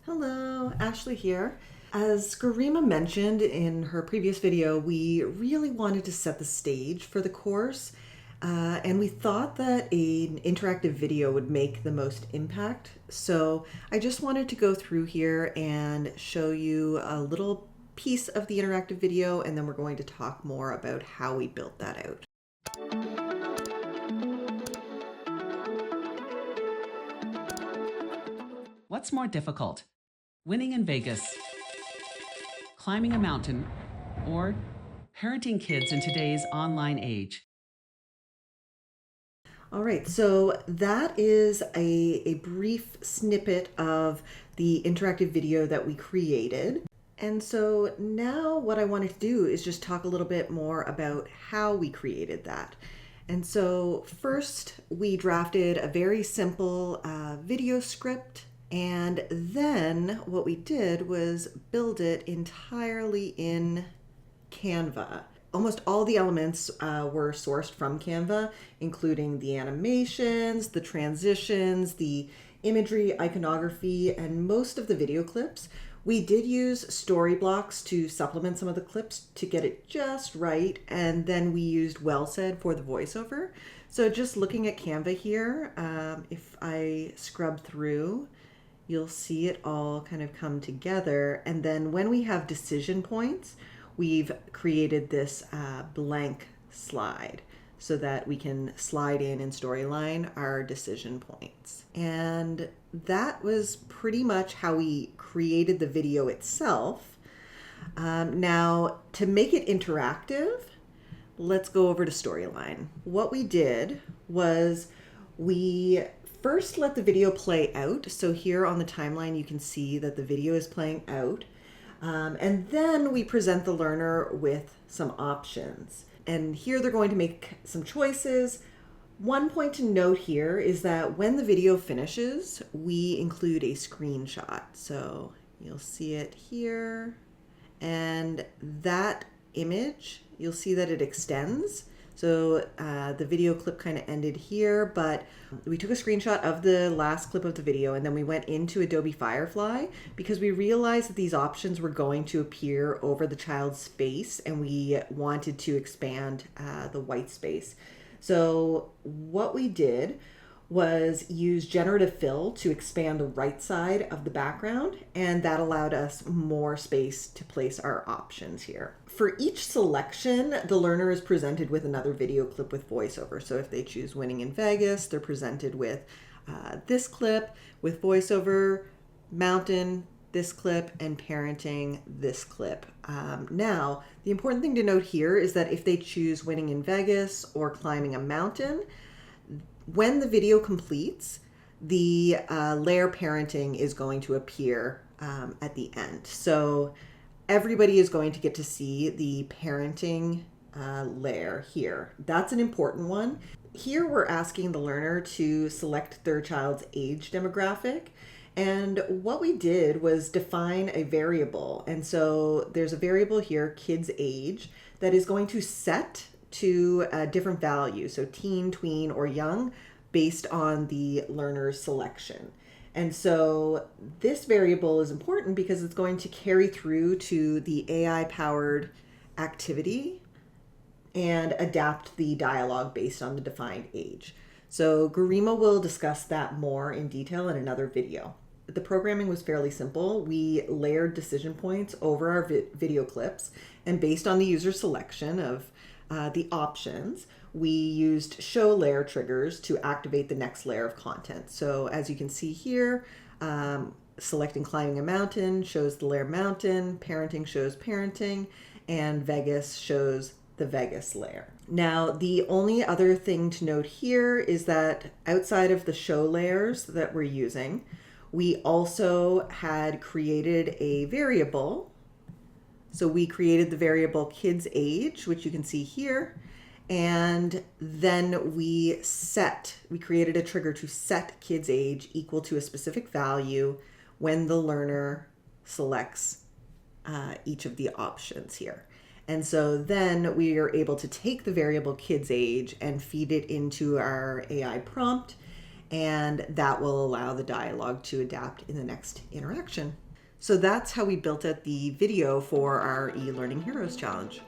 Hello, Ashley here. As Garima mentioned in her previous video, we really wanted to set the stage for the course, and we thought that an interactive video would make the most impact. So I just wanted to go through here and show you a little piece of the interactive video, and then we're going to talk more about how we built that out. What's more difficult, winning in Vegas, climbing a mountain, or parenting kids in today's online age? All right, so that is a brief snippet of the interactive video that we created. And so now what I wanted to do is just talk a little bit more about how we created that. And so first we drafted a very simple video script, and then what we did was build it entirely in Canva. Almost all the elements were sourced from Canva, including the animations, the transitions, the imagery, iconography, and most of the video clips. We did use Storyblocks to supplement some of the clips to get it just right, and then we used WellSaid for the voiceover. So just looking at Canva here, if I scrub through, you'll see it all kind of come together. And then when we have decision points, we've created this blank slide so that we can slide in Storyline our decision points. And that was pretty much how we created the video itself. Now, to make it interactive, let's go over to Storyline. What we did was we first let the video play out. So here on the timeline, you can see that the video is playing out. And then we present the learner with some options. And here they're going to make some choices. One point to note here is that when the video finishes, we include a screenshot. So you'll see it here. And that image, you'll see that it extends. So the video clip kind of ended here, but we took a screenshot of the last clip of the video, and then we went into Adobe Firefly because we realized that these options were going to appear over the child's face, and we wanted to expand the white space. So what we did was use generative fill to expand the right side of the background, and that allowed us more space to place our options here. For each selection, the learner is presented with another video clip with voiceover. So if they choose Winning in Vegas, they're presented with this clip with voiceover, Mountain, this clip, and Parenting, this clip. Now, the important thing to note here is that if they choose Winning in Vegas or Climbing a Mountain, when the video completes, the layer Parenting is going to appear at the end. So everybody is going to get to see the parenting layer here. That's an important one. Here we're asking the learner to select their child's age demographic. And what we did was define a variable. And so there's a variable here, kids age, that is going to set to a different value. So teen, tween, or young based on the learner's selection. And so this variable is important because it's going to carry through to the AI-powered activity and adapt the dialogue based on the defined age. So Garima will discuss that more in detail in another video. The programming was fairly simple. We layered decision points over our video clips, and based on the user selection of the options, we used show layer triggers to activate the next layer of content. So as you can see here, selecting Climbing a Mountain shows the layer Mountain, Parenting shows Parenting, and Vegas shows the Vegas layer. Now, the only other thing to note here is that outside of the show layers that we're using, we also had created a variable. So we created the variable kids age, which you can see here. And then we created a trigger to set kids age equal to a specific value when the learner selects each of the options here. And so then we are able to take the variable kids age and feed it into our AI prompt. and that will allow the dialogue to adapt in the next interaction. So that's how we built out the video for our eLearning Heroes Challenge.